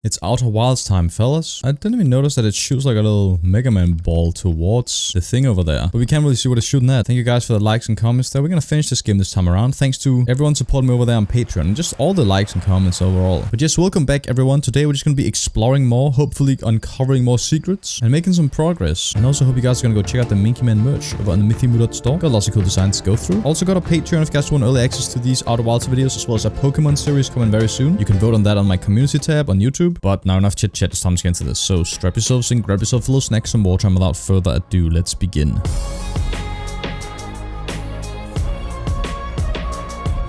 It's Outer Wilds time, fellas. I didn't even notice that it shoots like a little Mega Man ball towards the thing over there. But we can't really see what it's shooting at. Thank you guys for the likes and comments there. We're gonna finish this game this time around. Thanks to everyone supporting me over there on Patreon. And just all the likes and comments overall. But yes, welcome back everyone. Today we're just gonna be exploring more. Hopefully uncovering more secrets. And making some progress. And also hope you guys are gonna go check out the MythyMoo merch over on the MythyMoo store. Got lots of cool designs to go through. Also got a Patreon if you guys want early access to these Outer Wilds videos. As well as a Pokemon series coming very soon. You can vote on that on my community tab on YouTube. But now enough chit chat, it's time to get into this. So strap yourselves in, grab yourself a little snack, some water, and without further ado, let's begin.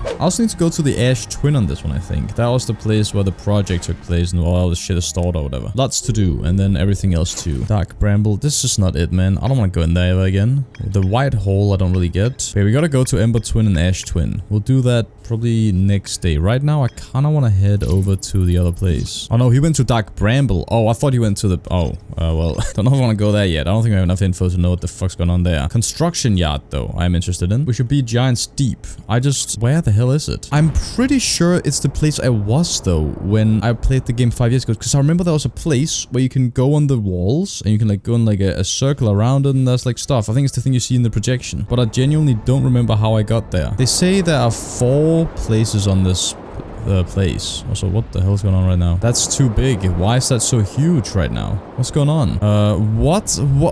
I also need to go to the Ash Twin on this one, I think. That was the place where the project took place and all the shit is stored or whatever. Lots to do, and then everything else too. Dark Bramble, this is not it, man. I don't want to go in there ever again. The white hole I don't really get. Okay, we gotta go to Ember Twin and Ash Twin. We'll do that probably next day. Right now, I kind of want to head over to the other place. Oh no, he went to Dark Bramble. Oh, I thought he went to the... Oh, well, don't know if I want to go there yet. I don't think I have enough info to know what the fuck's going on there. Construction yard, though, I'm interested in. We should be Giant's Deep. Where the hell is it? I'm pretty sure it's the place I was, though, when I played the game 5 years ago. Because I remember there was a place where you can go on the walls and you can, like, go in, like, a circle around it and there's, like, stuff. I think it's the thing you see in the projection. But I genuinely don't remember how I got there. They say there are 4 places on this place. Also, what the hell's going on right now? That's too big. Why is that so huge right now? What's going on? What?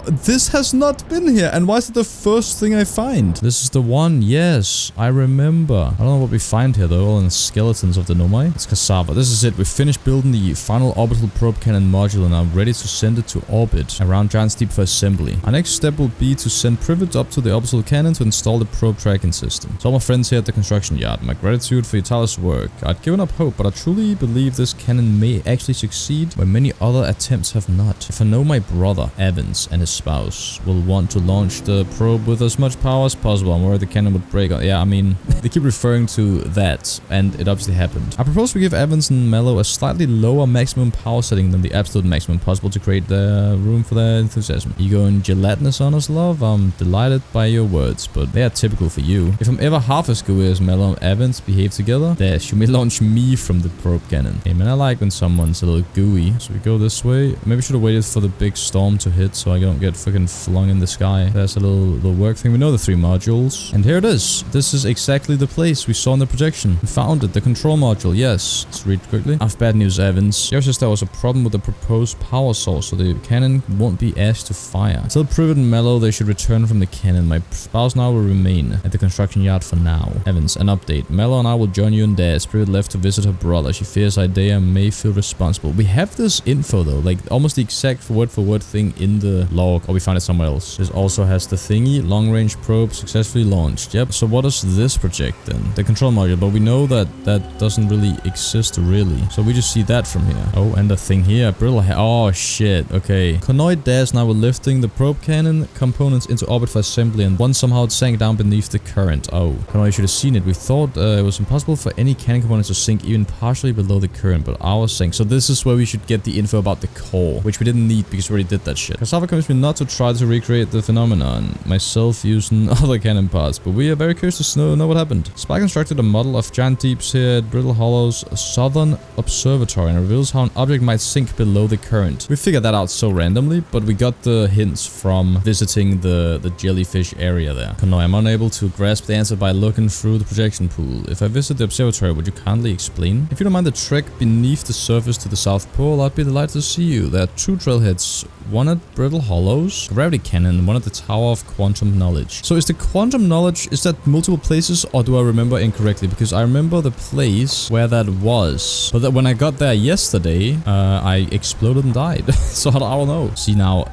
This has not been here. And why is it the first thing I find? This is the one. Yes, I remember. I don't know what we find here though. All in skeletons of the Nomai. It's cassava. This is it. We finished building the final orbital probe cannon module and are ready to send it to orbit around Giant's Deep for assembly. Our next step will be to send Privet up to the orbital cannon to install the probe tracking system. To all my friends here at the construction yard, my gratitude for your tireless work. I'd given up hope, but I truly believe this cannon may actually succeed where many other attempts have not. If I know my brother, Evans, and his spouse will want to launch the probe with as much power as possible, I'm worried the cannon would break. Yeah, I mean, they keep referring to that, and it obviously happened. I propose we give Evans and Mello a slightly lower maximum power setting than the absolute maximum possible to create the room for their enthusiasm. You going gelatinous on us, love? I'm delighted by your words, but they are typical for you. If I'm ever half as gooey as Mello and Evans behave together, Dash, you may launch me from the probe cannon. Hey man, I like when someone's a little gooey. So we go this way. Maybe should have waited for the big storm to hit so I don't get fucking flung in the sky. There's a little work thing. We know the 3 modules. And here it is. This is exactly the place we saw in the projection. We found it. The control module. Yes. Let's read quickly. I have bad news, Evans. Yours says there was a problem with the proposed power source, so the cannon won't be asked to fire. Tell Privet and Mello they should return from the cannon. My spouse now will remain at the construction yard for now. Evans, an update. Mello and I will join you in Dash. Privet left to visit her brother. She fears Idea may feel responsible. We have this info though, like almost the exact for word thing in the log, or we found it somewhere else. This also has the thingy, long range probe successfully launched. Yep. So what does this project then? The control module, but we know that that doesn't really exist really. So we just see that from here. Oh, and the thing here, brittle hair. Oh shit. Okay. Conoid Dash now we're lifting the probe cannon components into orbit for assembly, and one somehow it sank down beneath the current. Oh, Conoid should have seen it. We thought it was impossible for any cannon components to sink even partially below the current, but ours sank. So this is where we should get the info about the core, which we didn't need because we already did that shit. Cassava convinced me not to try to recreate the phenomenon myself using other cannon parts, but we are very curious to know what happened. Spy constructed a model of Giant Deeps here at Brittle Hollow's Southern Observatory and reveals how an object might sink below the current. We figured that out so randomly, but we got the hints from visiting the jellyfish area there. Konoi, I'm unable to grasp the answer by looking through the projection pool. If I visit the observatory, would you kindly explain? If you don't mind the trek beneath the surface to the South Pole, I'd be delighted to see you. There are 2 trailheads, one at Brittle Hollows, Gravity Cannon, one at the Tower of Quantum Knowledge. So is the Quantum Knowledge, is that multiple places, or do I remember incorrectly? Because I remember the place where that was, but when I got there yesterday, I exploded and died. So I don't know. See now,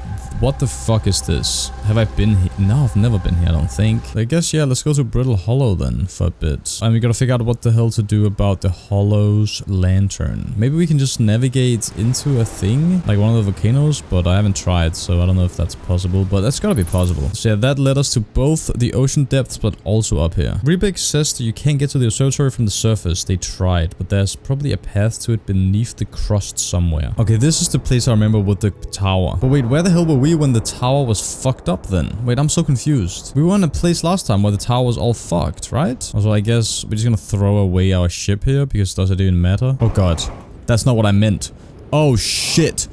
what the fuck is this? Have I been here? No, I've never been here, I don't think. I guess, yeah, let's go to Brittle Hollow then for a bit. And we gotta figure out what the hell to do about the Hollow's lantern. Maybe we can just navigate into a thing, like one of the volcanoes, but I haven't tried, so I don't know if that's possible, but that's gotta be possible. So yeah, that led us to both the ocean depths, but also up here. Rebig says that you can't get to the observatory from the surface. They tried, but there's probably a path to it beneath the crust somewhere. Okay, this is the place I remember with the tower. But wait, where the hell were we when the tower was fucked up then? Wait, I'm so confused. We were in a place last time where the tower was all fucked, right? So I guess we're just gonna throw away our ship here because does it even matter? Oh god, that's not what I meant. Oh shit.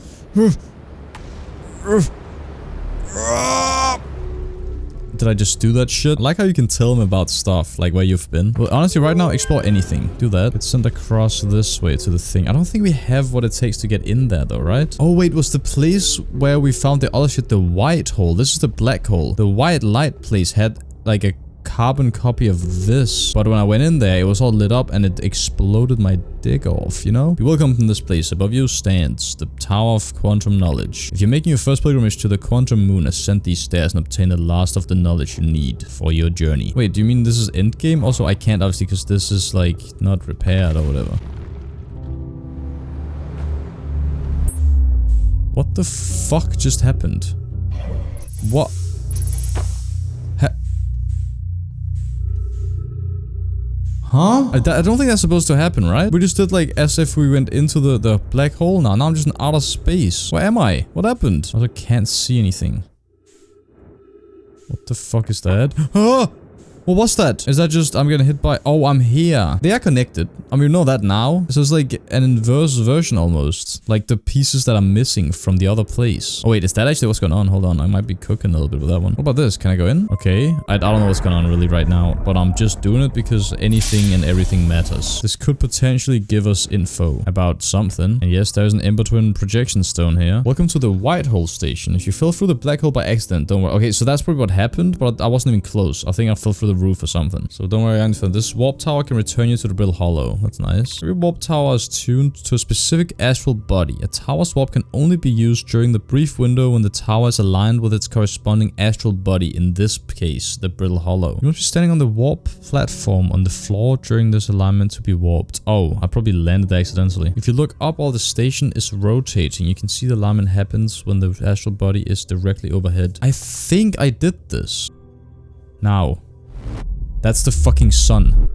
Did I just do that shit? I like how you can tell him about stuff, like where you've been. Well, honestly, right now, explore anything. Do that. It's sent across this way to the thing. I don't think we have what it takes to get in there, though, right? Oh, wait, was the place where we found the other shit the white hole? This is the black hole. The white light place had, like, a carbon copy of this. But when I went in there, it was all lit up and it exploded my dick off, you know? Be welcome from this place. Above you stands the Tower of Quantum Knowledge. If you're making your first pilgrimage to the Quantum Moon, ascend these stairs and obtain the last of the knowledge you need for your journey. Wait, do you mean this is endgame? Also, I can't obviously because this is like not repaired or whatever. What the fuck just happened? What? Huh? I don't think that's supposed to happen, right? We just did like as if we went into the black hole now. Now I'm just in outer space. Where am I? What happened? I also can't see anything. What the fuck is that? Ah! What was that? Is that just I'm getting hit by... Oh, I'm here. They are connected. I mean, we know that now. So it's like an inverse version almost. Like the pieces that are missing from the other place. Oh wait, is that actually what's going on? Hold on. I might be cooking a little bit with that one. What about this? Can I go in? Okay. I don't know what's going on really right now. But I'm just doing it because anything and everything matters. This could potentially give us info about something. And yes, there's an in-between projection stone here. Welcome to the white hole station. If you fell through the black hole by accident, don't worry. Okay, so that's probably what happened. But I wasn't even close. I think I fell through the roof or something. So don't worry, Anthony. This warp tower can return you to the Brittle Hollow. That's nice. Every warp tower is tuned to a specific astral body. A tower's warp can only be used during the brief window when the tower is aligned with its corresponding astral body, in this case, the Brittle Hollow. You must be standing on the warp platform on the floor during this alignment to be warped. Oh, I probably landed accidentally. If you look up while the station is rotating, you can see the alignment happens when the astral body is directly overhead. I think I did this. Now. That's the fucking sun.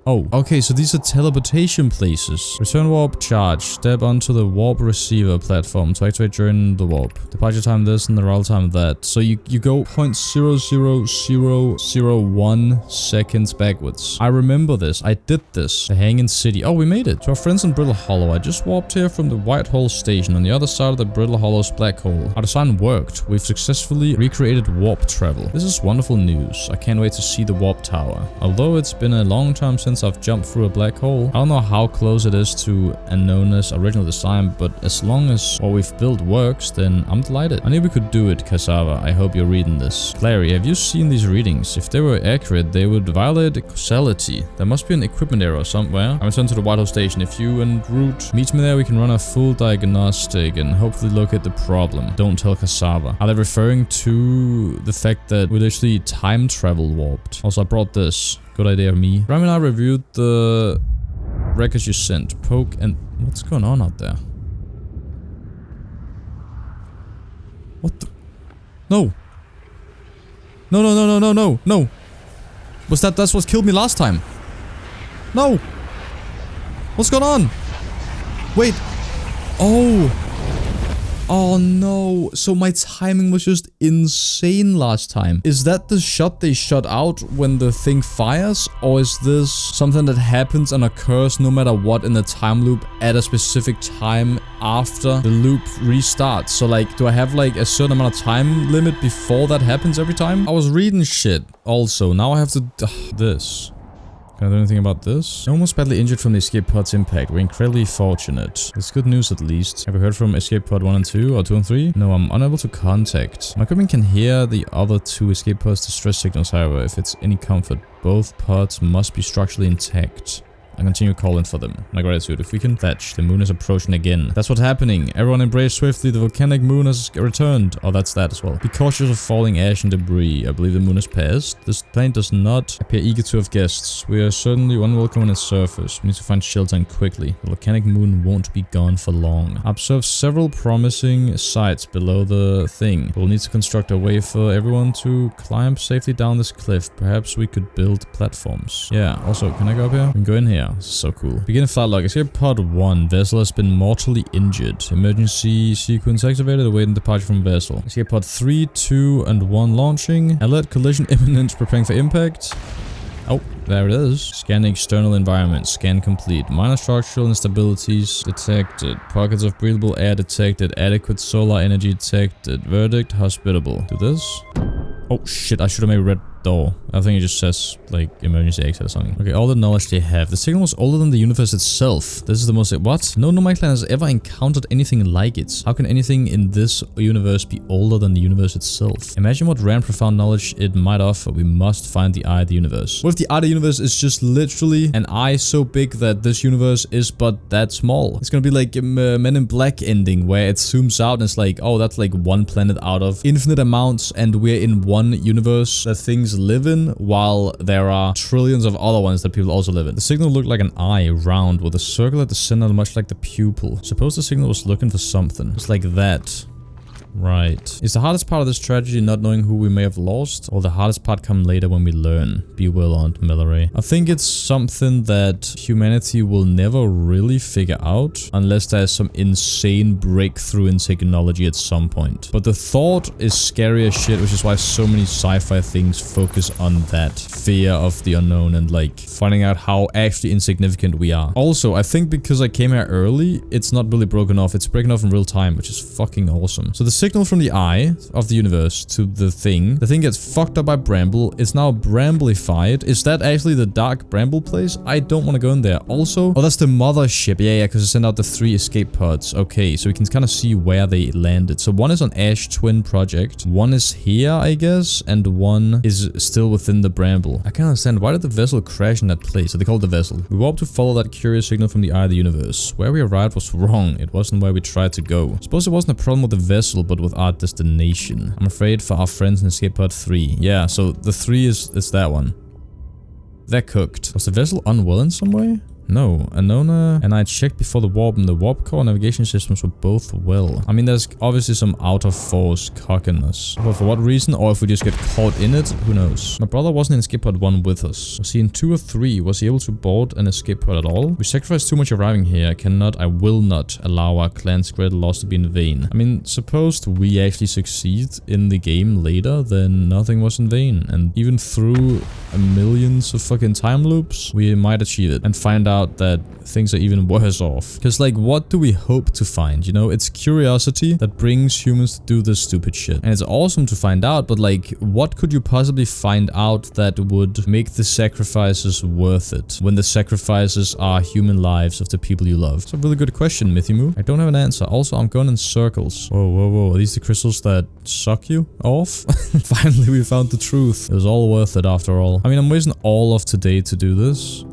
Oh, okay, so these are teleportation places. Return warp charge. Step onto the warp receiver platform to activate during the warp. Departure time this and the arrival time that. So you go 0.00001 seconds backwards. I remember this. I did this. The Hanging City. Oh, we made it. To our friends in Brittle Hollow. I just warped here from the White Hole station on the other side of the Brittle Hollow's black hole. Our design worked. We've successfully recreated warp travel. This is wonderful news. I can't wait to see the warp tower. Although it's been a long time since I've jumped through a black hole. I don't know how close it is to Anona's original design, but as long as what we've built works, then I'm delighted. I knew we could do it, Cassava. I hope you're reading this. Clary, have you seen these readings? If they were accurate, they would violate causality. There must be an equipment error somewhere. I returned to the White Hole station. If you and Root meet me there, we can run a full diagnostic and hopefully locate the problem. Don't tell Cassava. Are they referring to the fact that we literally time travel warped? Also, I brought this. Good idea of me. Rami and I reviewed the records you sent. Poke and... What's going on out there? What the... No. No. That's what killed me last time. No. What's going on? Wait. Oh. Oh no, so my timing was just insane last time. Is that the shot they shot out when the thing fires? Or is this something that happens and occurs no matter what in the time loop at a specific time after the loop restarts? So like, do I have like a certain amount of time limit before that happens every time? I was reading shit also. Now I have to... this. Can I do anything about this? Almost badly injured from the escape pod's impact. We're incredibly fortunate. It's good news at least. Have you heard from escape pod 1 and 2 or 2 and 3? No, I'm unable to contact. My equipment can hear the other 2 escape pods' distress signals, however, if it's any comfort. Both pods must be structurally intact. I continue calling for them. My gratitude. If we can fetch, the moon is approaching again. That's what's happening. Everyone embrace swiftly. The volcanic moon has returned. Oh, that's that as well. Be cautious of falling ash and debris. I believe the moon has passed. This planet does not appear eager to have guests. We are certainly unwelcome on its surface. We need to find shelter and quickly. The volcanic moon won't be gone for long. I observed several promising sites below the thing. We'll need to construct a way for everyone to climb safely down this cliff. Perhaps we could build platforms. Yeah, also, can I go up here? We can go in here. This is so cool. Begin flight log. Escape pod 1. Vessel has been mortally injured. Emergency sequence activated. Awaiting departure from vessel. Escape pod 3, 2, and 1 launching. Alert collision imminent. Preparing for impact. Oh. There it is. Scan external environment. Scan complete. Minor structural instabilities detected. Pockets of breathable air detected. Adequate solar energy detected. Verdict hospitable. Do this. Oh shit, I should have made red door. I think it just says, like, emergency exit or something. Okay, all the knowledge they have. The signal was older than the universe itself. This is the most... What? No nomad clan has ever encountered anything like it. How can anything in this universe be older than the universe itself? Imagine what rare and profound knowledge it might offer. We must find the eye of the universe. What if the eye of the universe is just literally an eye so big that this universe is but that small? It's gonna be like Men in Black ending, where it zooms out and it's like, oh, that's like one planet out of infinite amounts, and we're in one universe that things live in, while there are trillions of other ones that people also live in. The signal looked like an eye, round, with a circle at the center, much like the pupil. Suppose the signal was looking for something. It's like that. Right. Is the hardest part of this tragedy not knowing who we may have lost, or the hardest part come later when we learn? Be well, Aunt Mallory. I think it's something that humanity will never really figure out unless there's some insane breakthrough in technology at some point. But the thought is scary as shit, which is why so many sci-fi things focus on that fear of the unknown and like finding out how actually insignificant we are. Also, I think because I came here early, it's not really broken off. It's breaking off in real time, which is fucking awesome. So the signal from the eye of the universe to the thing gets fucked up by Bramble. It's now Bramblified. Is that actually the dark Bramble place? I don't want to go in there. Also, oh, that's the mothership. Yeah, because it sent out the 3 escape pods. Okay, so we can kind of see where they landed. So one is on Ash Twin Project. One is here, I guess, and one is still within the Bramble. I can't understand. Why did the vessel crash in that place? So they called it the vessel. We warped to follow that curious signal from the eye of the universe. Where we arrived was wrong. It wasn't where we tried to go. Suppose it wasn't a problem with the vessel, but with our destination. I'm afraid for our friends in escape pod 3. Yeah, so the 3 is that one. They're cooked. Was the vessel unwell in some way? No, Anona and I checked before the warp, and the warp core navigation systems were both well. I mean, there's obviously some out of force cockiness. But for what reason, or if we just get caught in it, who knows? My brother wasn't in escape pod 1 with us. Was he in 2 or 3? Was he able to board an escape pod at all? We sacrificed too much arriving here. I will not allow our clan's great loss to be in vain. I mean, suppose we actually succeed in the game later, then nothing was in vain. And even through millions of fucking time loops, we might achieve it and find out that things are even worse off. Because like, what do we hope to find? You know, it's curiosity that brings humans to do this stupid shit. And it's awesome to find out, but like, what could you possibly find out that would make the sacrifices worth it, when the sacrifices are human lives of the people you love? It's a really good question, MythyMoo. I don't have an answer. Also, I'm going in circles. Whoa, whoa, whoa. Are these the crystals that suck you off? Finally, we found the truth. It was all worth it after all. I mean, I'm wasting all of today to do this.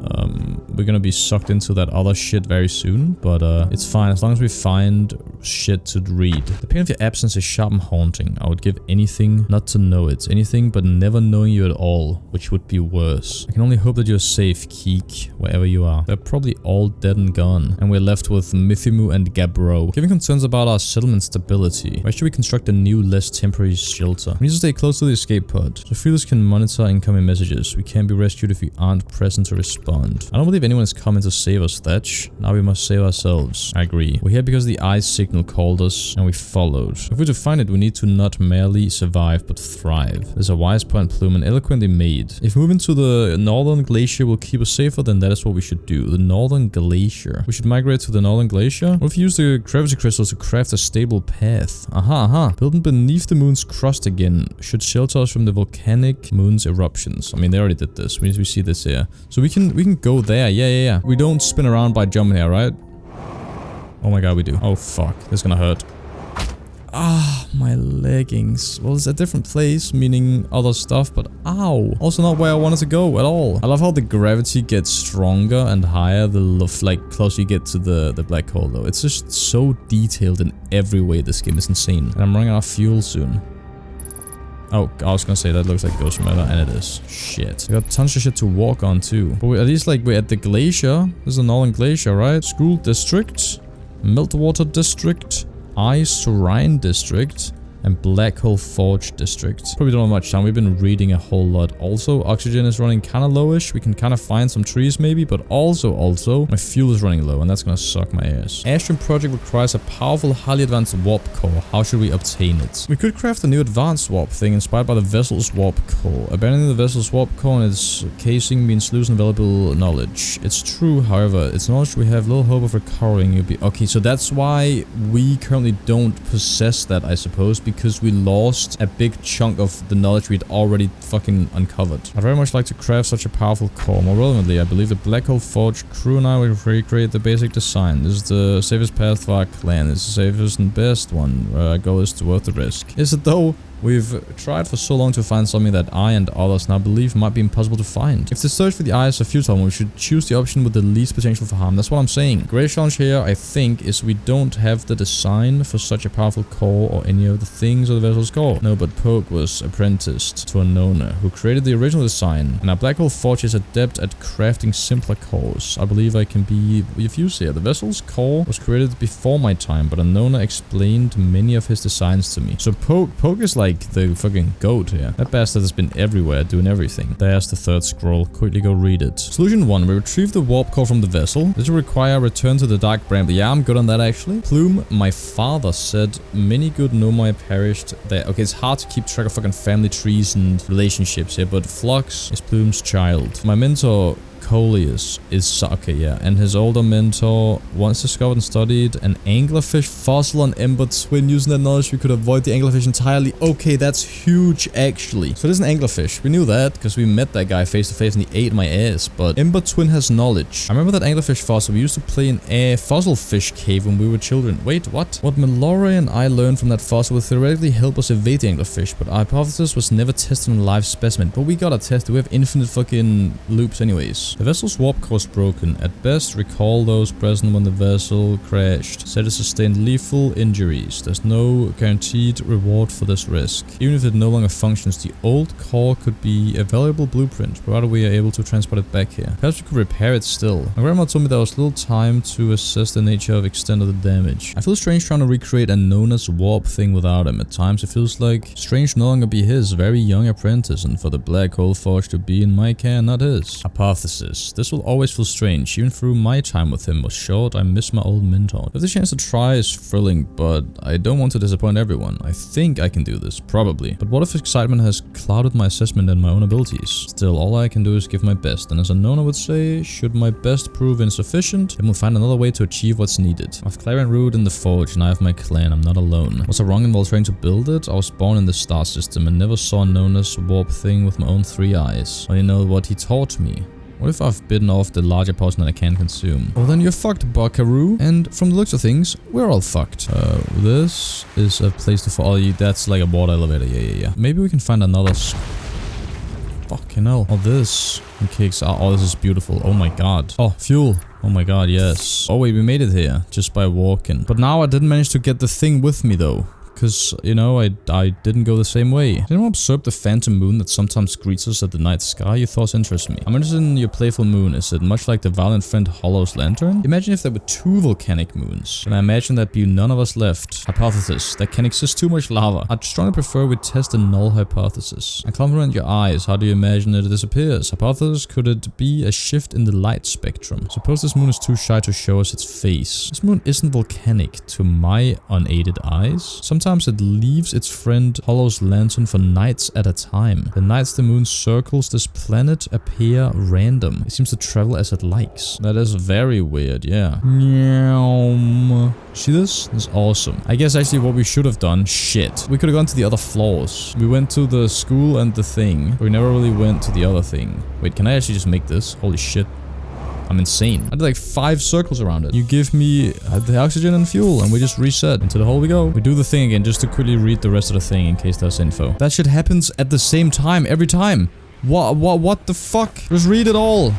We're gonna be sucked into that other shit very soon, but it's fine as long as we find shit to read. The pain of your absence is sharp and haunting. I would give anything not to know it. Anything but never knowing you at all, which would be worse. I can only hope that you're safe, Keek, wherever you are. They're probably all dead and gone, and we're left with MythyMoo and Gabro. Given concerns about our settlement stability, why should we construct a new, less temporary shelter? We need to stay close to the escape pod, so Feelers can monitor incoming messages. We can't be rescued if we aren't present to respond. I don't believe anyone is coming to save us, Thatch. Now we must save ourselves. I agree. We're here because the eye signal called us, and we followed. If we're to find it, we need to not merely survive, but thrive. There's a wise point, Plume, and eloquently made. If moving to the northern glacier will keep us safer, then that is what we should do. The northern glacier. We should migrate to the northern glacier? What if we use the gravity crystals to craft a stable path? Aha. Building beneath the moon's crust again should shelter us from the volcanic moon's eruptions. I mean, they already did this. We see this here. So we can go there. Yeah. We don't spin around by jumping here, right? Oh my god, we do. Oh fuck, this is gonna hurt. Ah, my leggings. Well, it's a different place, meaning other stuff, but ow. Also not where I wanted to go at all. I love how the gravity gets stronger and higher the closer you get to the black hole, though. It's just so detailed in every way. This game is insane. And I'm running out of fuel soon. Oh, I was gonna say that looks like Ghost Murder, and it is. Shit. We got tons of shit to walk on too. But at least like we're at the glacier. This is the Northern Glacier, right? School District, Meltwater District, Ice Rhine District, and Black Hole Forge District. Probably don't have much time. We've been reading a whole lot. Also, oxygen is running kind of lowish. We can kind of find some trees maybe, but also, my fuel is running low, and that's gonna suck my ass. Ash project requires a powerful, highly advanced warp core. How should we obtain it? We could craft a new advanced warp thing inspired by the vessel's warp core. Abandoning the vessel's warp core and its casing means losing valuable knowledge. It's true, however, it's knowledge we have little hope of recovering. Okay, so that's why we currently don't possess that, I suppose, because we lost a big chunk of the knowledge we'd already fucking uncovered. I'd very much like to craft such a powerful core. More relevantly, I believe the Black Hole Forge crew and I will recreate the basic design. This is the safest path for our clan. It's the safest and best one. Our goal is worth the risk. Is it though? We've tried for so long to find something that I and others now believe might be impossible to find. If the search for the eye is a futile one, we should choose the option with the least potential for harm. That's what I'm saying. The greatest challenge here, I think, is we don't have the design for such a powerful core or any of the things of the vessel's core. No, but Poke was apprenticed to a Nona who created the original design, and our Black Hole Forge is adept at crafting simpler cores. I believe I can be of use here. The vessel's core was created before my time, but a Nona explained many of his designs to me. So Poke is like the fucking goat here. That bastard has been everywhere doing everything. There's the third scroll. Quickly go read it. Solution 1. We retrieve the warp core from the vessel. This will require a return to the Dark Bramble. Yeah, I'm good on that actually. Plume, my father said many good Nomai perished there. Okay, it's hard to keep track of fucking family trees and relationships here, but Flux is Plume's child. My mentor Coleus is okay, yeah, and his older mentor once discovered and studied an anglerfish fossil on Ember Twin. Using that knowledge, we could avoid the anglerfish entirely. Okay, that's huge, actually. So there's an anglerfish. We knew that because we met that guy face to face and he ate my ass. But Ember Twin has knowledge. I remember that anglerfish fossil. We used to play in a fossil fish cave when we were children. Wait, what? What Mallory and I learned from that fossil would theoretically help us evade the anglerfish, but our hypothesis was never tested on a live specimen. But we gotta test it. We have infinite fucking loops, anyways. The vessel's warp core is broken. At best, recall those present when the vessel crashed. Said it sustained lethal injuries. There's no guaranteed reward for this risk. Even if it no longer functions, the old core could be a valuable blueprint, provided we are able to transport it back here. Perhaps we could repair it still. My grandma told me there was little time to assess the nature of extent of the damage. I feel strange trying to recreate a Nona's warp thing without him. At times, it feels like strange no longer be his very young apprentice, and for the Black Hole Forge to be in my care, not his. Hypothesis. This will always feel strange. Even through my time with him was short, I miss my old mentor. If the chance to try is thrilling, but I don't want to disappoint everyone. I think I can do this, probably. But what if excitement has clouded my assessment and my own abilities? Still, all I can do is give my best, and as a Nona would say, should my best prove insufficient, then we'll find another way to achieve what's needed. I have Clarion Root in the Forge, and I have my clan. I'm not alone. Was I wrong in while trying to build it? I was born in the star system and never saw Nona's warp thing with my own 3 eyes. I know what he taught me. What if I've bitten off the larger portion that I can consume? Well, then you're fucked, Buckaroo. And from the looks of things, we're all fucked. This is a place to follow you. That's like a water elevator. Yeah. Maybe we can find another... Fucking hell. Oh, this kicks out. Oh, this is beautiful. Oh my god. Oh, fuel. Oh my god, yes. Oh wait, we made it here just by walking. But now I didn't manage to get the thing with me though. Because, you know, I didn't go the same way. Did anyone observe the phantom moon that sometimes greets us at the night sky? Your thoughts interest me. I'm interested in your playful moon. Is it much like the valiant friend Hollow's lantern? Imagine if there were 2 volcanic moons. And I imagine there'd be none of us left. Hypothesis. There can exist too much lava. I'd strongly prefer we test the null hypothesis. I compliment your eyes. How do you imagine it disappears? Hypothesis. Could it be a shift in the light spectrum? Suppose this moon is too shy to show us its face. This moon isn't volcanic to my unaided eyes. Sometimes it leaves its friend Hollow's lantern for nights at a time. The nights the moon circles this planet appear random. It seems to travel as it likes. That is very weird, yeah. See this? This is awesome. I guess actually what we should have done, shit. We could have gone to the other floors. We went to the school and the thing, but we never really went to the other thing. Wait, can I actually just make this? Holy shit. I'm insane. I did like 5 circles around it. You give me the oxygen and fuel and we just reset. Into the hole we go. We do the thing again just to quickly read the rest of the thing in case there's info. That shit happens at the same time every time. What the fuck? Just read it all.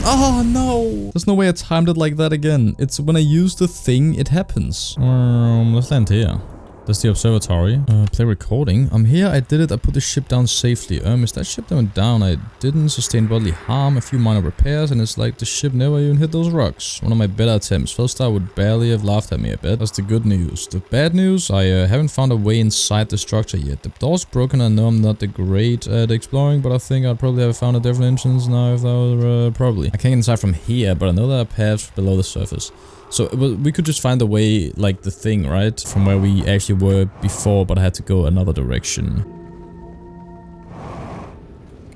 Oh no. There's no way I timed it like that again. It's when I use the thing, it happens. Let's land here. That's the observatory. Play recording. I'm here. I did it. I put the ship down safely. Is that ship that went down? I didn't sustain bodily harm. A few minor repairs, and it's like the ship never even hit those rocks. One of my better attempts. Felstar would barely have laughed at me, I bet. That's the good news. The bad news, I haven't found a way inside the structure yet. The door's broken. I know I'm not the great at exploring, but I think I'd probably have found a different entrance now if that was probably. I can't get inside from here, but I know there are paths below the surface. So we could just find a way, like the thing, right? From where we actually were before, but I had to go another direction.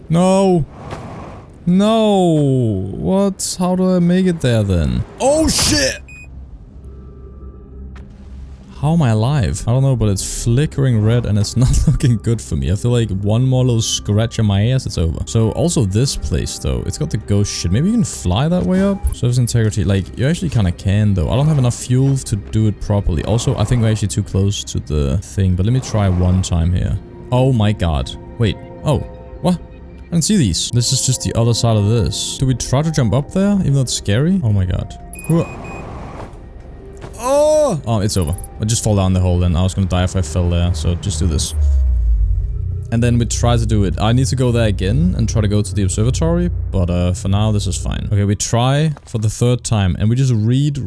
No! No! What? How do I make it there then? Oh shit! How am I alive? I don't know, but it's flickering red and it's not looking good for me. I feel like one more little scratch on my ass, it's over. So also this place though, it's got the ghost shit. Maybe you can fly that way up? Surface integrity, like you actually kind of can though. I don't have enough fuel to do it properly. Also, I think we're actually too close to the thing, but let me try one time here. Oh my god. Wait. Oh. What? I didn't see these. This is just the other side of this. Do we try to jump up there, even though it's scary? Oh my god. Oh, it's over. I just fall down the hole then. I was gonna die if I fell there, so just do this. And then we try to do it. I need to go there again and try to go to the observatory, but for now this is fine. Okay, we try for the third time and we just read.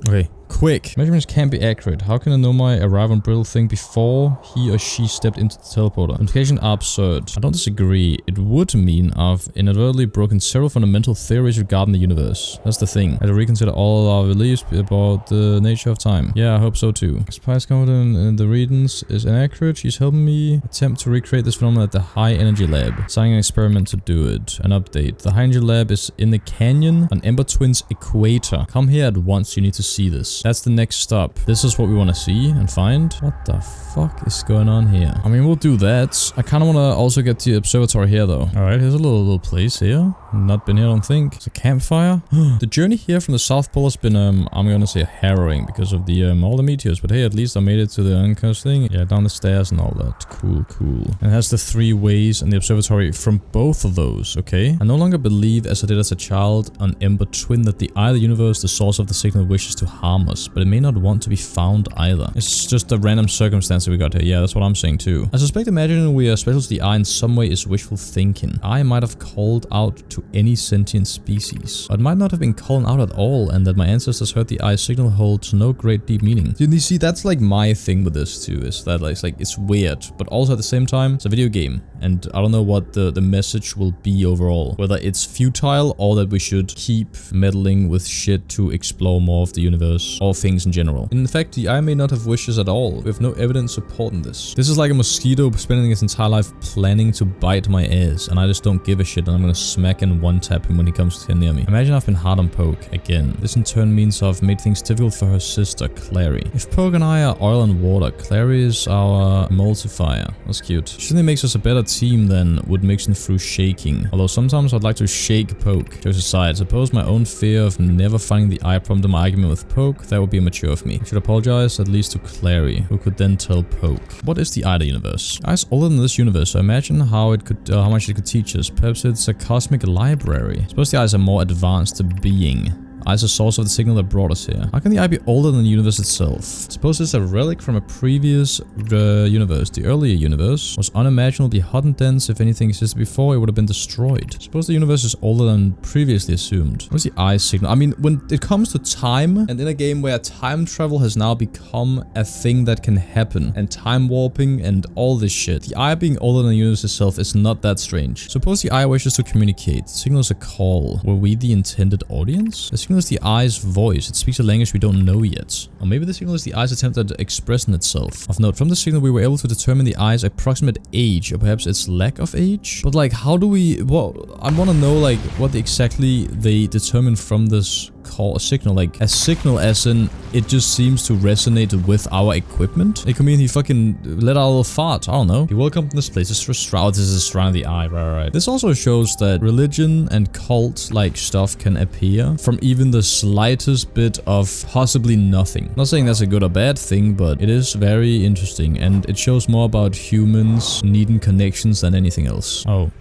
Okay, quick. Measurements can't be accurate. How can a nomai arrive on brittle thing before he or she stepped into the teleporter? Implications are absurd. I don't disagree. It would mean I've inadvertently broken several fundamental theories regarding the universe. That's the thing. I had to reconsider all our beliefs about the nature of time. Yeah, I hope so too. Spice confident in the readings is inaccurate. She's helping me attempt to recreate this phenomenon at the high energy lab. Signing an experiment to do it. An update. The high energy lab is in the canyon on Ember Twin's equator. Come here at once. You need to see this. That's the next stop. This is what we want to see and find. What the fuck is going on here? I mean, we'll do that. I kind of want to also get the observatory here though. Alright, here's a little place here. Not been here, I don't think. It's a campfire. The journey here from the South Pole has been, I'm gonna say harrowing because of the, all the meteors. But hey, at least I made it to the uncursed thing. Yeah, down the stairs and all that. Cool, cool. And it has the 3 ways and the observatory from both of those, okay? I no longer believe, as I did as a child, on Ember Twin that the eye of the universe, the source of the signal, wishes to harm us. But it may not want to be found either. It's just a random circumstance that we got here. Yeah, that's what I'm saying too. I suspect imagining we are special to the eye in some way is wishful thinking. I might have called out to any sentient species, but might not have been calling out at all, and that my ancestors heard the eye signal holds no great deep meaning. You see, that's like my thing with this too, is that it's weird, but also at the same time, it's a video game, and I don't know what the message will be overall. Whether it's futile or that we should keep meddling with shit to explore more of the universe, or things in general. In fact, the eye may not have wishes at all. We have no evidence supporting this. This is like a mosquito spending its entire life planning to bite my ass, and I just don't give a shit, and I'm gonna smack and one-tap him when he comes here near me. Imagine I've been hard on Poke again. This in turn means I've made things difficult for her sister, Clary. If Poke and I are oil and water, Clary is our emulsifier. That's cute. She certainly makes us a better team than would mixing through shaking. Although sometimes I'd like to shake Poke. Jokes aside, suppose my own fear of never finding the eye prompted my argument with Poke, that would be immature of me. I should apologize at least to Clary, who could then tell Poke. What is the eye of the universe? Eye's older than this universe, so imagine how it could, how much it could teach us. Perhaps it's a cosmic library. Suppose the eyes are more advanced being. Eye is the source of the signal that brought us here. How can the eye be older than the universe itself? Suppose it's a relic from a previous universe. The earlier universe was unimaginably hot and dense. If anything existed before, it would have been destroyed. Suppose the universe is older than previously assumed. What's the eye signal? I mean, when it comes to time, and in a game where time travel has now become a thing that can happen, and time warping and all this shit, the eye being older than the universe itself is not that strange. Suppose the eye wishes to communicate. The signal is a call. Were we the intended audience? The signal is the eye's voice. It speaks a language we don't know yet. Or maybe the signal is the eye's attempt at expressing itself. Of note, from the signal we were able to determine the eye's approximate age, or perhaps its lack of age. But like, how do we, well, I want to know like what exactly they determine from this call, a signal, like a signal as in it just seems to resonate with our equipment. It could mean he fucking let out a little fart. I don't know. He woke up in this place. This is surrounding the eye. Right. This also shows that religion and cult like stuff can appear from even the slightest bit of possibly nothing. I'm not saying that's a good or bad thing, but it is very interesting, and it shows more about humans needing connections than anything else. Oh.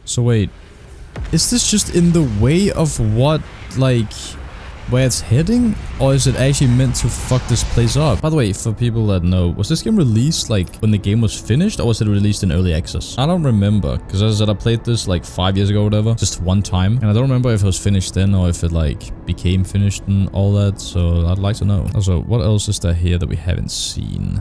So wait. Is this just in the way of what, like, where it's heading? Or is it actually meant to fuck this place up? By the way, for people that know, was this game released like when the game was finished, or was it released in early access? I don't remember, because as I said, I played this like 5 years ago or whatever, just one time, and I don't remember if it was finished then or if it like became finished and all that, so I'd like to know. Also, what else is there here that we haven't seen?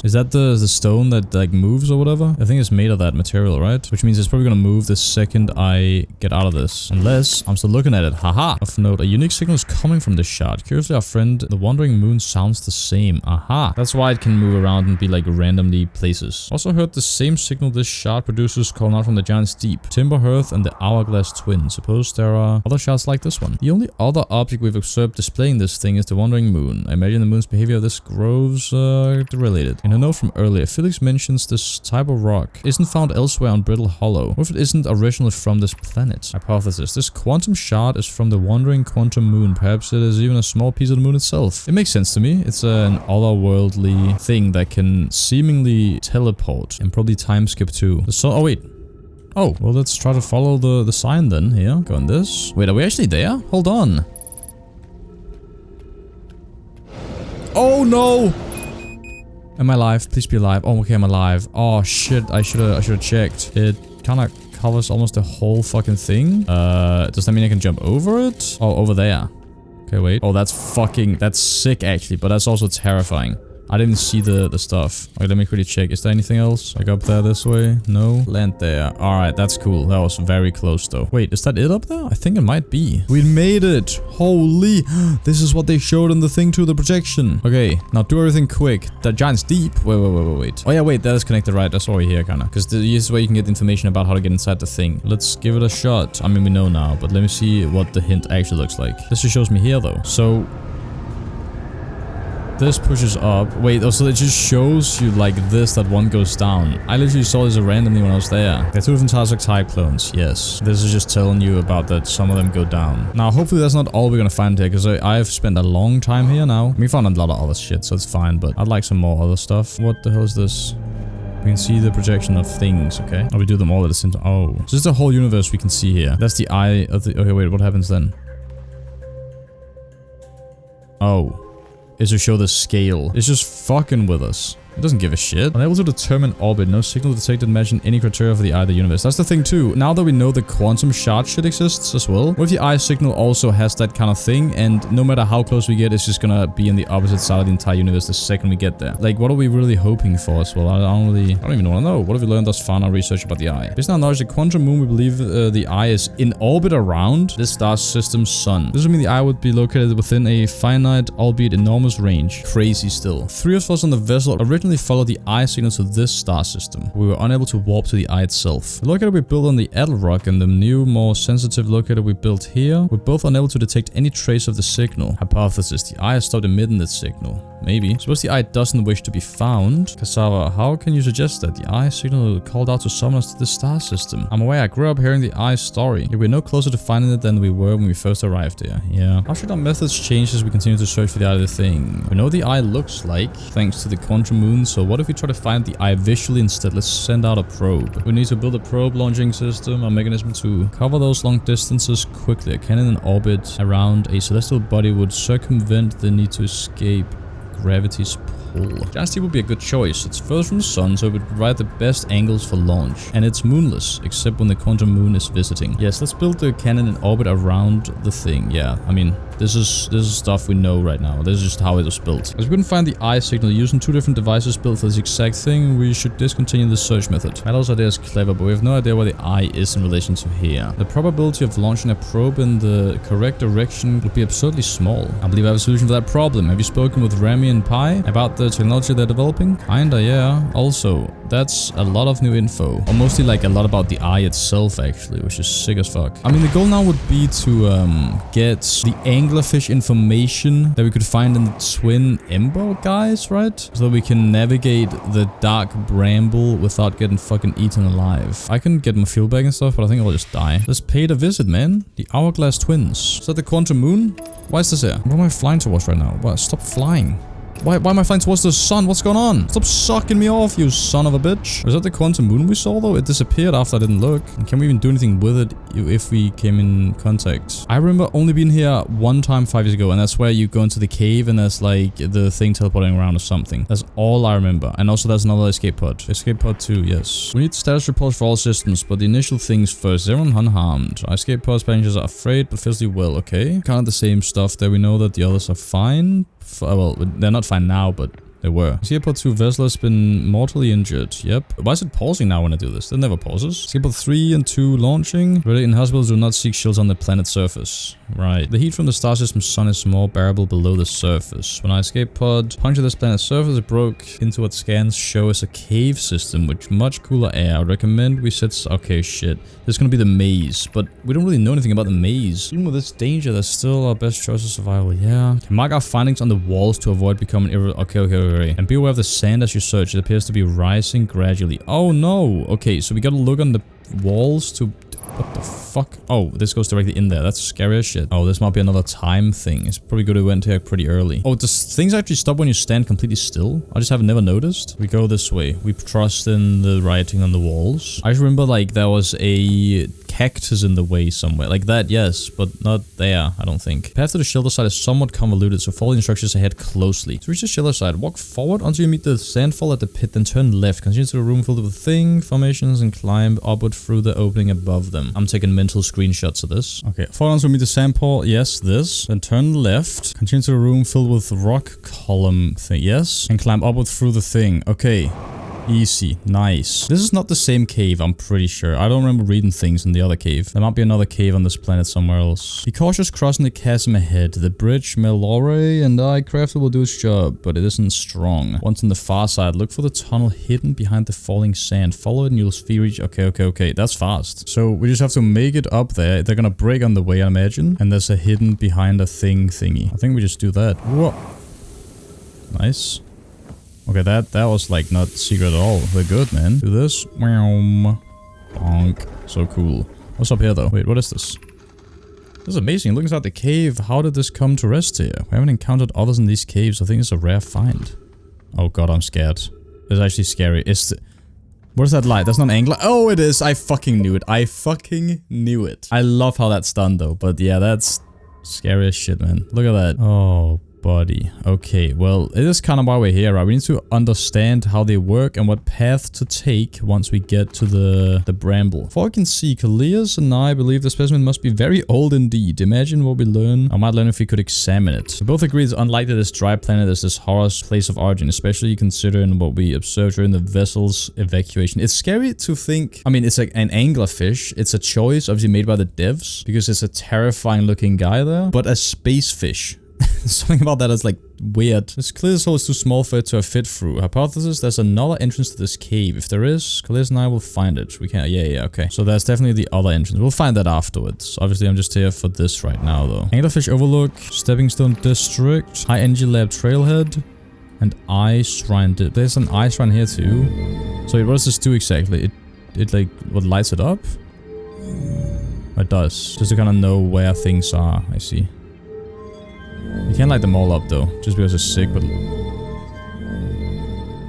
Is that the stone that like moves or whatever? I think it's made of that material, right? Which means it's probably gonna move the second I get out of this. Unless I'm still looking at it. Haha. Of note, a unique signal is coming from this shard. Curiously, our friend, the wandering moon, sounds the same. Aha. That's why it can move around and be like randomly places. Also heard the same signal this shard produces calling out from the Giant's Deep, Timber Hearth, and the Hourglass Twin. Suppose there are other shards like this one. The only other object we've observed displaying this thing is the wandering moon. I imagine the moon's behavior of this grows related. In a note from earlier, Felix mentions this type of rock isn't found elsewhere on Brittle Hollow. What if it isn't originally from this planet? Hypothesis. This quantum shard is from the wandering quantum moon. Perhaps it is even a small piece of the moon itself. It makes sense to me. It's an otherworldly thing that can seemingly teleport and probably time skip too. Oh wait. Oh, well, let's try to follow the sign then. Here, go on this. Wait, are we actually there? Hold on. Oh no! Am I alive? Please be alive. Oh, okay, I'm alive. Oh shit, I should have checked. It kind of covers almost the whole fucking thing. Does that mean I can jump over it? Oh, over there. Okay, wait. Oh, that's sick actually, but that's also terrifying. I didn't see the stuff. Okay, let me quickly check. Is there anything else? Like up there this way? No? Land there. Alright, that's cool. That was very close though. Wait, is that it up there? I think it might be. We made it! Holy! This is what they showed in the thing to the projection. Okay, now do everything quick. The Giant's Deep. Wait. Oh yeah, wait, that is connected, right? That's already here, kinda. Because this is where you can get information about how to get inside the thing. Let's give it a shot. I mean, we know now, but let me see what the hint actually looks like. This just shows me here though. So this pushes up. Wait, oh, so it just shows you like this, that one goes down. I literally saw this randomly when I was there. They're two different types of type clones, yes. This is just telling you about that some of them go down. Now, hopefully that's not all we're gonna find here, because I've spent a long time here now. We found a lot of other shit, so it's fine, but I'd like some more other stuff. What the hell is this? We can see the projection of things, okay? Oh, we do them all at the same time. Oh. So this is the whole universe we can see here. That's the eye of the... Okay, wait, what happens then? Oh. Is to show the scale. It's just fucking with us. It doesn't give a shit. Unable to determine orbit. No signal detected matching any criteria for the eye of the universe. That's the thing too. Now that we know the quantum shard shit exists as well, what if the eye signal also has that kind of thing, and no matter how close we get, it's just gonna be on the opposite side of the entire universe the second we get there? Like, what are we really hoping for as well? I don't even want to know. What have we learned thus far in our research about the eye? Based on our knowledge, the quantum moon, we believe the eye is in orbit around this star system's sun. This would mean the eye would be located within a finite, albeit enormous range. Crazy still. 3 of us on the vessel originally followed the eye signal to this star system. We were unable to warp to the eye itself. The locator we built on the Adel rock and the new, more sensitive locator we built here were both unable to detect any trace of the signal. Hypothesis: the eye has stopped emitting that signal. Maybe. Suppose the eye doesn't wish to be found. Cassava, how can you suggest that? The eye signal called out to summon us to this star system. I'm aware I grew up hearing the eye's story. Yet we're no closer to finding it than we were when we first arrived here. Yeah. How should our methods change as we continue to search for the eye of the thing? We know what the eye looks like, thanks to the quantum moon, so what if we try to find the eye visually instead? Let's send out a probe. We need to build a probe launching system, a mechanism to cover those long distances quickly. A cannon in orbit around a celestial body would circumvent the need to escape gravity's pull. Giant's Deep would be a good choice. It's further from the sun, so it would provide the best angles for launch. And it's moonless, except when the quantum moon is visiting. Yes, let's build the cannon in orbit around the thing. Yeah, I mean, this is stuff we know right now. This is just how it was built. As we couldn't find the eye signal using 2 different devices built for this exact thing, we should discontinue the search method. Metal's idea is clever, but we have no idea where the eye is in relation to here. The probability of launching a probe in the correct direction would be absurdly small. I believe I have a solution for that problem. Have you spoken with Remy and Pi about the technology they're developing? Kinda, yeah. Also, that's a lot of new info. Or mostly like a lot about the eye itself actually, which is sick as fuck. I mean, the goal now would be to get the anglerfish information that we could find in the twin ember guys, right? So that we can navigate the dark bramble without getting fucking eaten alive. I can get my fuel back and stuff, but I think I'll just die. Let's pay it a visit, man. The Hourglass Twins. Is that the quantum moon? Why is this here? What am I flying towards right now? What? Stop flying. Why am I flying towards the sun? What's going on? Stop sucking me off, you son of a bitch. Was that the quantum moon we saw, though? It disappeared after I didn't look. And can we even do anything with it if we came in contact? I remember only being here one time 5 years ago, and that's where you go into the cave and there's like the thing teleporting around or something. That's all I remember. And also there's another escape pod. Escape pod 2, yes. We need status reports for all systems, but the initial things first. Is everyone unharmed? Our escape pods passengers are afraid, but physically well, okay? Kind of the same stuff there. We know that the others are fine. Well, they're not fine now, but they were. Escape pod 2 vessel has been mortally injured. Yep. Why is it pausing now when I do this? It never pauses. Escape pod 3 and 2 launching. Ready in hospitals do not seek shields on the planet's surface. Right. The heat from the star system's sun is more bearable below the surface. When our escape pod punctured this planet's surface, it broke into what scans show as a cave system with much cooler air. I would recommend we set... Okay, shit. This is gonna be the maze, but we don't really know anything about the maze. Even with this danger, that's still our best choice of survival. Yeah. Can mark our findings on the walls to avoid becoming Okay. And be aware of the sand as you search. It appears to be rising gradually. Oh no. Okay, so we gotta look on the walls to... What the fuck? Oh, this goes directly in there. That's scary as shit. Oh, this might be another time thing. It's probably good we went here pretty early. Oh, does things actually stop when you stand completely still? I just have never noticed. We go this way. We trust in the writing on the walls. I just remember like there was a cactus in the way somewhere. Like that, yes, but not there, I don't think. Path to the shelter side is somewhat convoluted, so follow the instructions ahead closely. To reach the shelter side, walk forward until you meet the sandfall at the pit, then turn left. Continue to the room filled with thing formations and climb upward through the opening above them. I'm taking mental screenshots of this. Okay, forward until you meet the sandfall. Yes, this. Then turn left. Continue to the room filled with rock column thing. Yes. And climb upward through the thing. Okay. Easy. Nice. This is not the same cave, I'm pretty sure. I don't remember reading things in the other cave. There might be another cave on this planet somewhere else. Be cautious crossing the chasm ahead. The bridge, Melore and I crafted will do its job, but it isn't strong. Once on the far side, look for the tunnel hidden behind the falling sand. Follow it and you'll reach... Okay. That's fast. So we just have to make it up there. They're gonna break on the way, I imagine. And there's a hidden behind a thingy. I think we just do that. Whoa. Nice. Okay, that was like not secret at all. We're good, man. Do this. Bonk. So cool. What's up here though? Wait, what is this? This is amazing. Look inside the cave. How did this come to rest here? We haven't encountered others in these caves. I think it's a rare find. Oh god, I'm scared. It's actually scary. What is that light? That's not an angler. Oh, it is. I fucking knew it. I love how that's done though. But yeah, that's scary as shit, man. Look at that. Oh, buddy. Okay, well, it is kind of why we're here, right? We need to understand how they work and what path to take once we get to the bramble. Before I can see, Kalias and I believe the specimen must be very old indeed. Imagine what we learn. I might learn if we could examine it. We both agree it's unlikely this dry planet is this horror's place of origin, especially considering what we observed during the vessel's evacuation. It's scary to think... I mean, it's like an anglerfish. It's a choice obviously made by the devs because it's a terrifying looking guy there. But a space fish. Something about that is like weird. It's clear this hole is too small for it to have fit through. Hypothesis, there's another entrance to this cave. If there is, Kalias and I will find it. We can't... Yeah, okay. So there's definitely the other entrance. We'll find that afterwards. Obviously, I'm just here for this right now, though. Anglerfish Overlook, Stepping Stone District, High Energy Lab Trailhead, and Ice Shrine. There's an Ice Shrine here, too. So what does this do exactly? It like, what, lights it up? It does. Just to kind of know where things are, I see. You can't light them all up though, just because it's sick, but...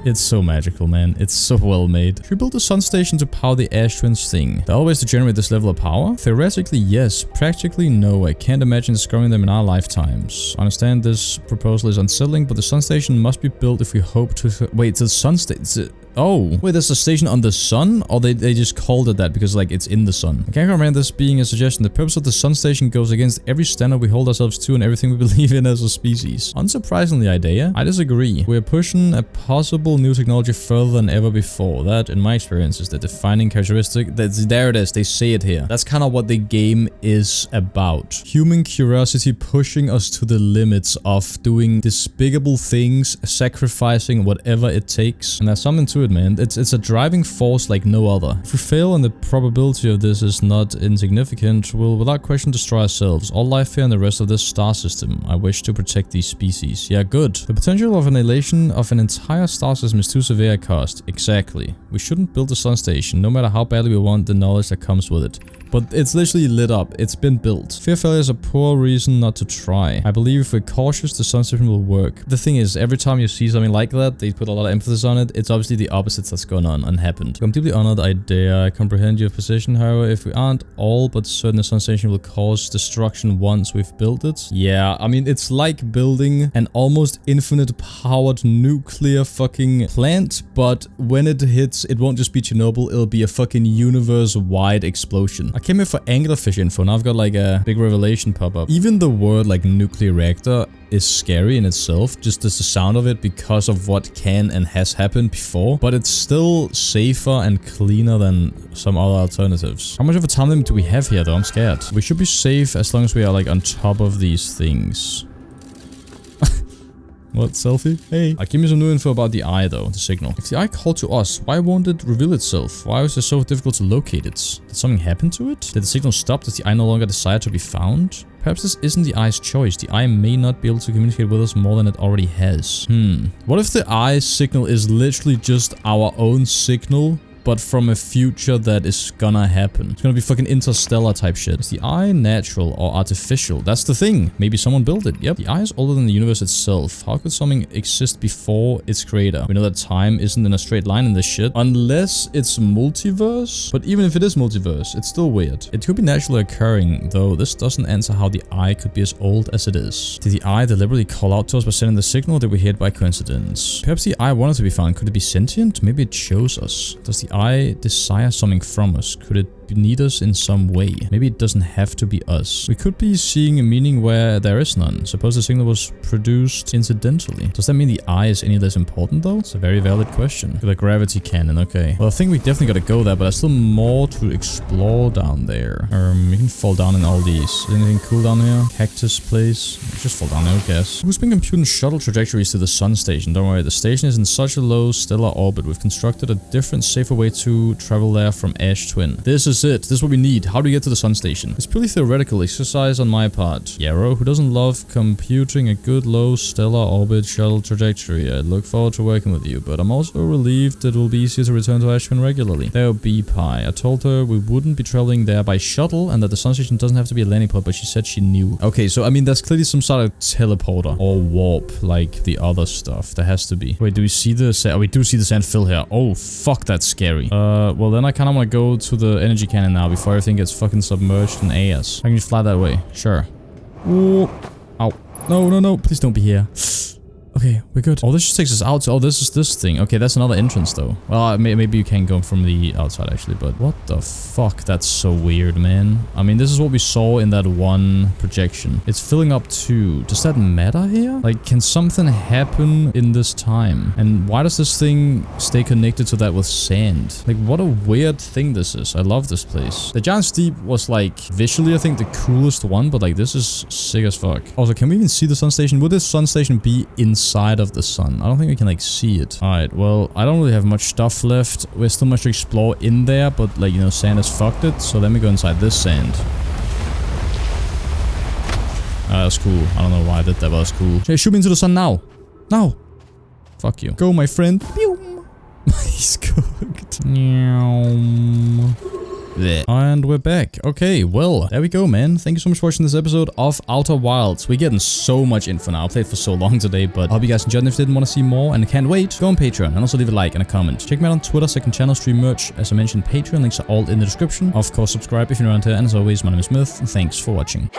It's so magical, man. It's so well made. Should we build a sun station to power the Ash Twins thing? There are ways to generate this level of power? Theoretically, yes. Practically, no. I can't imagine discovering them in our lifetimes. I understand this proposal is unsettling, but the sun station must be built if we hope to... Wait, the sun station... Oh, wait, there's a station on the sun? Or they just called it that because, like, it's in the sun. I can't remember this being a suggestion. The purpose of the sun station goes against every standard we hold ourselves to and everything we believe in as a species. Unsurprisingly, Idea, I disagree. We're pushing a possible new technology further than ever before. That, in my experience, is the defining characteristic. There it is. They say it here. That's kind of what the game is about. Human curiosity pushing us to the limits of doing despicable things, sacrificing whatever it takes. And there's something to it it, man. It's a driving force like no other. If we fail and the probability of this is not insignificant, we'll without question destroy ourselves, all life here and the rest of this star system. I wish to protect these species. Yeah, good. The potential of annihilation of an entire star system is too severe a cost. Exactly. We shouldn't build a sun station, no matter how badly we want the knowledge that comes with it. But it's literally lit up. It's been built. Fear failure is a poor reason not to try. I believe if we're cautious, the sun system will work. The thing is, every time you see something like that, they put a lot of emphasis on it. It's obviously the opposite that's going on and happened. I'm deeply honored, I dare. I comprehend your position. However, if we aren't all but certain the sun station will cause destruction once we've built it. Yeah, I mean, it's like building an almost infinite powered nuclear fucking plant, but when it hits, it won't just be Chernobyl, it'll be a fucking universe-wide explosion. I came here for anglerfish info, now I've got like a big revelation pop up. Even the word like nuclear reactor is scary in itself, just as the sound of it because of what can and has happened before, but it's still safer and cleaner than some other alternatives. How much of a time limit do we have here though? I'm scared. We should be safe as long as we are like on top of these things. What, selfie? Hey. Give me some new info about the eye though, the signal. If the eye called to us, why won't it reveal itself? Why was it so difficult to locate it? Did something happen to it? Did the signal stop? Does the eye no longer desire to be found? Perhaps this isn't the eye's choice. The eye may not be able to communicate with us more than it already has. What if the eye's signal is literally just our own signal, but from a future that is gonna happen? It's gonna be fucking interstellar type shit. Is the eye natural or artificial? That's the thing. Maybe someone built it. Yep. The eye is older than the universe itself. How could something exist before its creator? We know that time isn't in a straight line in this shit. Unless it's multiverse. But even if it is multiverse, it's still weird. It could be naturally occurring, though this doesn't answer how the eye could be as old as it is. Did the eye deliberately call out to us by sending the signal, or did we hear it by coincidence? Perhaps the eye wanted to be found. Could it be sentient? Maybe it chose us. Does the eye desire something from us? Could it need us in some way? Maybe it doesn't have to be us. We could be seeing a meaning where there is none. Suppose the signal was produced incidentally. Does that mean the eye is any less important though? It's a very valid question. The gravity cannon, okay. Well, I think we definitely gotta go there, but there's still more to explore down there. You can fall down in all these. Is anything cool down here? Cactus place. Just fall down there, I guess. Who's been computing shuttle trajectories to the sun station? Don't worry, the station is in such a low stellar orbit. We've constructed a different, safer way to travel there from Ash Twin. This is it. This is what we need. How do we get to the sun station? It's purely theoretical exercise on my part. Yarrow, who doesn't love computing a good low stellar orbit shuttle trajectory? I look forward to working with you, but I'm also relieved it will be easier to return to Ashwin regularly. There will be Pi. I told her we wouldn't be traveling there by shuttle and that the sun station doesn't have to be a landing pod, but she said she knew. Okay, so I mean, that's clearly some sort of teleporter or warp like the other stuff. There has to be. Wait, do we see the sand? Oh, we do see the sand fill here. Oh, fuck, that's scary. Well, then I kind of want to go to the energy cannon now before everything gets fucking submerged in AS. I can just fly that way. Sure. Ooh. Ow. No, no, no. Please don't be here. Okay, we're good. Oh, this just takes us out. Oh, this is this thing. Okay, that's another entrance, though. Well, maybe you can go from the outside, actually, but what the fuck? That's so weird, man. I mean, this is what we saw in that one projection. It's filling up too. Does that matter here? Like, can something happen in this time? And why does this thing stay connected to that with sand? Like, what a weird thing this is. I love this place. The Giant Steep was, like, visually, I think, the coolest one, but, like, this is sick as fuck. Also, can we even see the sun station? Would this sun station be inside of the sun? I don't think we can like see it. All right, well, I don't really have much stuff left. There's still much to explore in there, but like, you know, sand has fucked it. So let me go inside this sand. That's cool. I don't know why I did that, but that's cool. Hey, shoot me into the sun now. Now. Fuck you. Go, my friend. Pew. He's cooked. And we're back. Okay, well, there we go, man. Thank you so much for watching this episode of Outer Wilds. We're getting so much info now. I played for so long today, but I hope you guys enjoyed. And if you didn't want to see more and can't wait, go on Patreon and also leave a like and a comment. Check me out on Twitter, second channel, stream merch. As I mentioned, Patreon links are all in the description. Of course, subscribe if you're around here. And as always, my name is Myth, and thanks for watching.